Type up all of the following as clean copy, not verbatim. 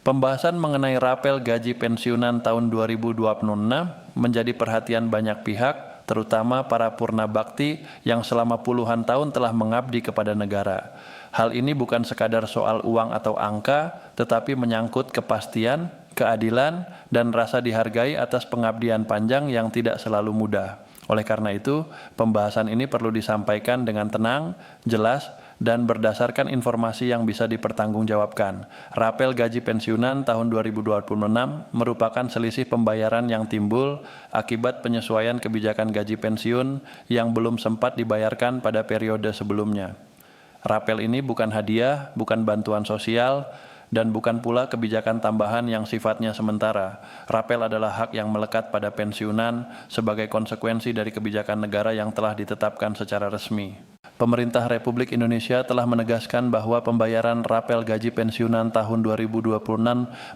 Pembahasan mengenai rapel gaji pensiunan tahun 2026 menjadi perhatian banyak pihak, terutama para purna bakti yang selama puluhan tahun telah mengabdi kepada negara. Hal ini bukan sekadar soal uang atau angka, tetapi menyangkut kepastian, keadilan, dan rasa dihargai atas pengabdian panjang yang tidak selalu mudah. Oleh karena itu, pembahasan ini perlu disampaikan dengan tenang, jelas, dan berdasarkan informasi yang bisa dipertanggungjawabkan. Rapel gaji pensiunan tahun 2026 merupakan selisih pembayaran yang timbul akibat penyesuaian kebijakan gaji pensiun yang belum sempat dibayarkan pada periode sebelumnya. Rapel ini bukan hadiah, bukan bantuan sosial, dan bukan pula kebijakan tambahan yang sifatnya sementara. Rapel adalah hak yang melekat pada pensiunan sebagai konsekuensi dari kebijakan negara yang telah ditetapkan secara resmi. Pemerintah Republik Indonesia telah menegaskan bahwa pembayaran rapel gaji pensiunan tahun 2026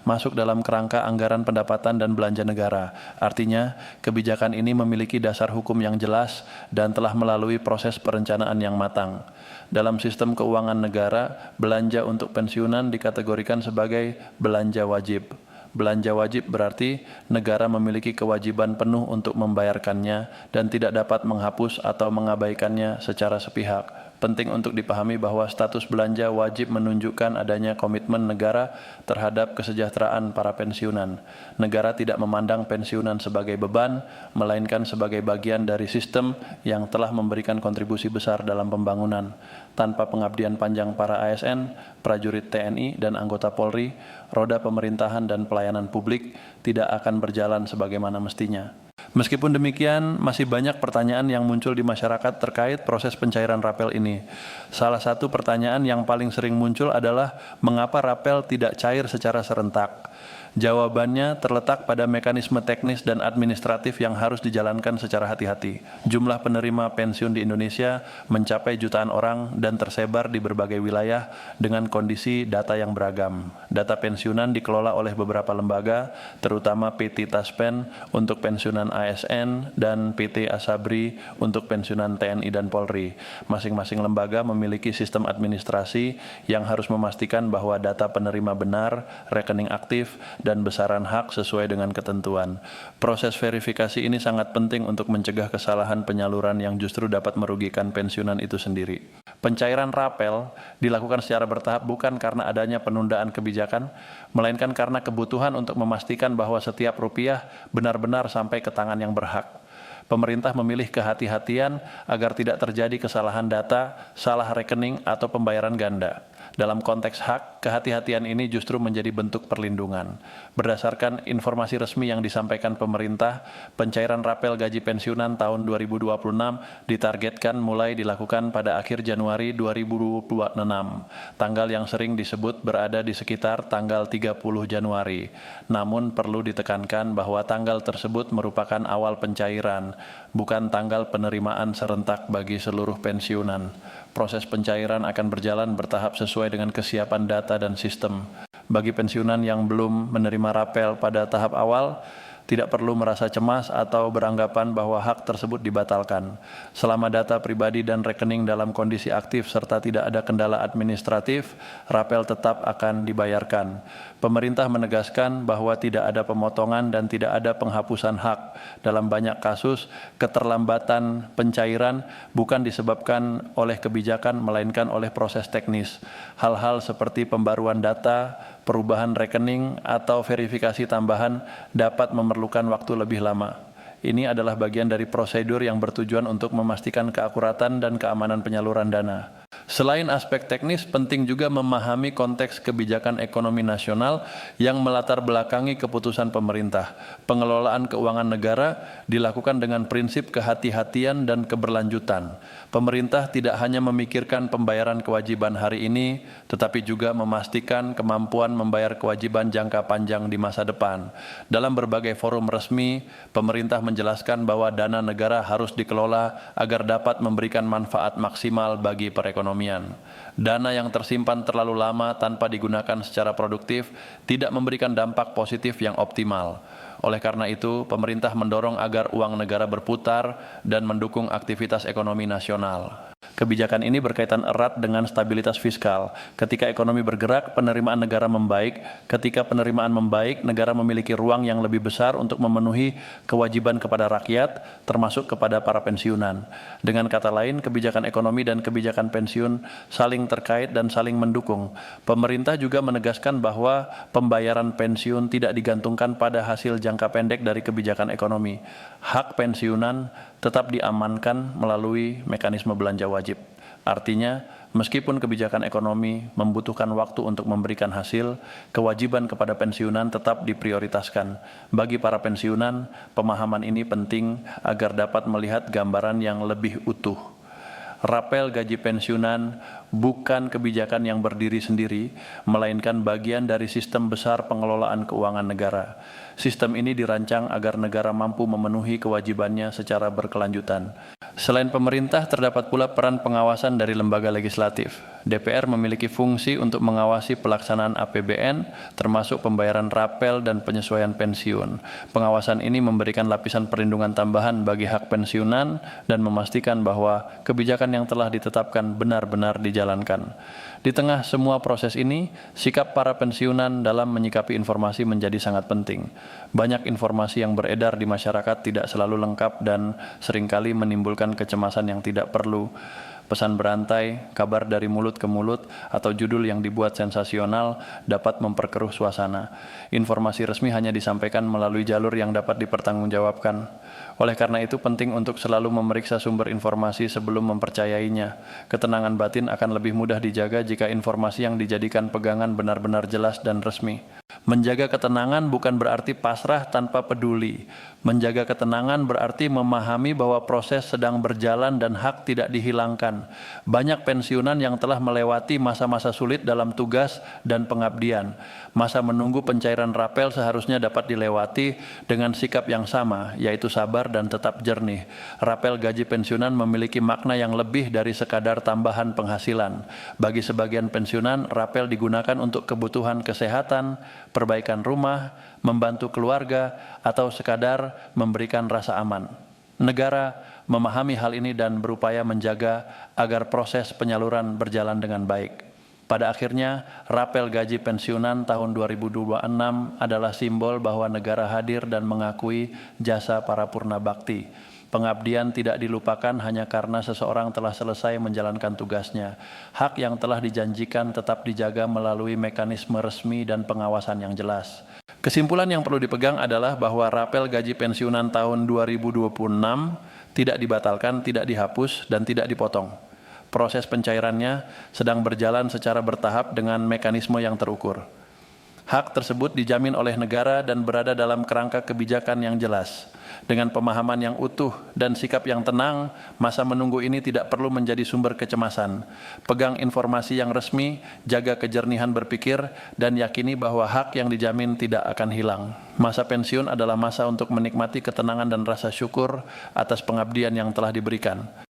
masuk dalam kerangka anggaran pendapatan dan belanja negara. Artinya, kebijakan ini memiliki dasar hukum yang jelas dan telah melalui proses perencanaan yang matang. Dalam sistem keuangan negara, belanja untuk pensiunan dikategorikan sebagai belanja wajib. Belanja wajib berarti negara memiliki kewajiban penuh untuk membayarkannya dan tidak dapat menghapus atau mengabaikannya secara sepihak. Penting untuk dipahami bahwa status belanja wajib menunjukkan adanya komitmen negara terhadap kesejahteraan para pensiunan. Negara tidak memandang pensiunan sebagai beban, melainkan sebagai bagian dari sistem yang telah memberikan kontribusi besar dalam pembangunan. Tanpa pengabdian panjang para ASN, prajurit TNI, dan anggota Polri, roda pemerintahan dan pelayanan publik tidak akan berjalan sebagaimana mestinya. Meskipun demikian, masih banyak pertanyaan yang muncul di masyarakat terkait proses pencairan rapel ini. Salah satu pertanyaan yang paling sering muncul adalah mengapa rapel tidak cair secara serentak. Jawabannya terletak pada mekanisme teknis dan administratif yang harus dijalankan secara hati-hati. Jumlah penerima pensiun di Indonesia mencapai jutaan orang dan tersebar di berbagai wilayah dengan kondisi data yang beragam. Data pensiunan dikelola oleh beberapa lembaga, terutama PT Taspen untuk pensiunan ASN dan PT Asabri untuk pensiunan TNI dan Polri. Masing-masing lembaga memiliki sistem administrasi yang harus memastikan bahwa data penerima benar, rekening aktif, dan besaran hak sesuai dengan ketentuan. Proses verifikasi ini sangat penting untuk mencegah kesalahan penyaluran yang justru dapat merugikan pensiunan itu sendiri. Pencairan rapel dilakukan secara bertahap bukan karena adanya penundaan kebijakan, melainkan karena kebutuhan untuk memastikan bahwa setiap rupiah benar-benar sampai ke tangan yang berhak. Pemerintah memilih kehati-hatian agar tidak terjadi kesalahan data, salah rekening, atau pembayaran ganda. Dalam konteks hak, kehati-hatian ini justru menjadi bentuk perlindungan. Berdasarkan informasi resmi yang disampaikan pemerintah, pencairan rapel gaji pensiunan tahun 2026 ditargetkan mulai dilakukan pada akhir Januari 2026. Tanggal yang sering disebut berada di sekitar tanggal 30 Januari. Namun perlu ditekankan bahwa tanggal tersebut merupakan awal pencairan, bukan tanggal penerimaan serentak bagi seluruh pensiunan. Proses pencairan akan berjalan bertahap sesuai dengan kesiapan data dan sistem. Bagi pensiunan yang belum menerima rapel pada tahap awal, tidak perlu merasa cemas atau beranggapan bahwa hak tersebut dibatalkan. Selama data pribadi dan rekening dalam kondisi aktif serta tidak ada kendala administratif, rapel tetap akan dibayarkan. Pemerintah menegaskan bahwa tidak ada pemotongan dan tidak ada penghapusan hak. Dalam banyak kasus, keterlambatan pencairan bukan disebabkan oleh kebijakan, melainkan oleh proses teknis. Hal-hal seperti pembaruan data, perubahan rekening, atau verifikasi tambahan dapat memerlukan waktu lebih lama. Ini adalah bagian dari prosedur yang bertujuan untuk memastikan keakuratan dan keamanan penyaluran dana. Selain aspek teknis, penting juga memahami konteks kebijakan ekonomi nasional yang melatar belakangi keputusan pemerintah. Pengelolaan keuangan negara dilakukan dengan prinsip kehati-hatian dan keberlanjutan. Pemerintah tidak hanya memikirkan pembayaran kewajiban hari ini, tetapi juga memastikan kemampuan membayar kewajiban jangka panjang di masa depan. Dalam berbagai forum resmi, pemerintah menjelaskan bahwa dana negara harus dikelola agar dapat memberikan manfaat maksimal bagi perekonomian. Dana yang tersimpan terlalu lama tanpa digunakan secara produktif tidak memberikan dampak positif yang optimal. Oleh karena itu, pemerintah mendorong agar uang negara berputar dan mendukung aktivitas ekonomi nasional. Kebijakan ini berkaitan erat dengan stabilitas fiskal. Ketika ekonomi bergerak, penerimaan negara membaik. Ketika penerimaan membaik, negara memiliki ruang yang lebih besar untuk memenuhi kewajiban kepada rakyat, termasuk kepada para pensiunan. Dengan kata lain, kebijakan ekonomi dan kebijakan pensiun saling terkait dan saling mendukung. Pemerintah juga menegaskan bahwa pembayaran pensiun tidak digantungkan pada hasil jangka pendek dari kebijakan ekonomi. Hak pensiunan tetap diamankan melalui mekanisme belanja wajib. Artinya, meskipun kebijakan ekonomi membutuhkan waktu untuk memberikan hasil, kewajiban kepada pensiunan tetap diprioritaskan. Bagi para pensiunan, pemahaman ini penting agar dapat melihat gambaran yang lebih utuh. Rapel gaji pensiunan bukan kebijakan yang berdiri sendiri, melainkan bagian dari sistem besar pengelolaan keuangan negara. Sistem ini dirancang agar negara mampu memenuhi kewajibannya secara berkelanjutan. Selain pemerintah, terdapat pula peran pengawasan dari lembaga legislatif. DPR memiliki fungsi untuk mengawasi pelaksanaan APBN, termasuk pembayaran rapel dan penyesuaian pensiun. Pengawasan ini memberikan lapisan perlindungan tambahan bagi hak pensiunan dan memastikan bahwa kebijakan yang telah ditetapkan benar-benar dijalankan. Di tengah semua proses ini, sikap para pensiunan dalam menyikapi informasi menjadi sangat penting. Banyak informasi yang beredar di masyarakat tidak selalu lengkap dan seringkali menimbulkan kecemasan yang tidak perlu. Pesan berantai, kabar dari mulut ke mulut, atau judul yang dibuat sensasional dapat memperkeruh suasana. Informasi resmi hanya disampaikan melalui jalur yang dapat dipertanggungjawabkan. Oleh karena itu penting untuk selalu memeriksa sumber informasi sebelum mempercayainya. Ketenangan batin akan lebih mudah dijaga jika informasi yang dijadikan pegangan benar-benar jelas dan resmi. Menjaga ketenangan bukan berarti pasrah tanpa peduli. Menjaga ketenangan berarti memahami bahwa proses sedang berjalan dan hak tidak dihilangkan. Banyak pensiunan yang telah melewati masa-masa sulit dalam tugas dan pengabdian. Masa menunggu pencairan rapel seharusnya dapat dilewati dengan sikap yang sama, yaitu sabar dan tetap jernih. Rapel gaji pensiunan memiliki makna yang lebih dari sekadar tambahan penghasilan. Bagi sebagian pensiunan, rapel digunakan untuk kebutuhan kesehatan, perbaikan rumah, membantu keluarga, atau sekadar memberikan rasa aman. Negara memahami hal ini dan berupaya menjaga agar proses penyaluran berjalan dengan baik. Pada akhirnya, rapel gaji pensiunan tahun 2026 adalah simbol bahwa negara hadir dan mengakui jasa para purna bakti. Pengabdian tidak dilupakan hanya karena seseorang telah selesai menjalankan tugasnya. Hak yang telah dijanjikan tetap dijaga melalui mekanisme resmi dan pengawasan yang jelas. Kesimpulan yang perlu dipegang adalah bahwa rapel gaji pensiunan tahun 2026 tidak dibatalkan, tidak dihapus, dan tidak dipotong. Proses pencairannya sedang berjalan secara bertahap dengan mekanisme yang terukur. Hak tersebut dijamin oleh negara dan berada dalam kerangka kebijakan yang jelas. Dengan pemahaman yang utuh dan sikap yang tenang, masa menunggu ini tidak perlu menjadi sumber kecemasan. Pegang informasi yang resmi, jaga kejernihan berpikir, dan yakini bahwa hak yang dijamin tidak akan hilang. Masa pensiun adalah masa untuk menikmati ketenangan dan rasa syukur atas pengabdian yang telah diberikan.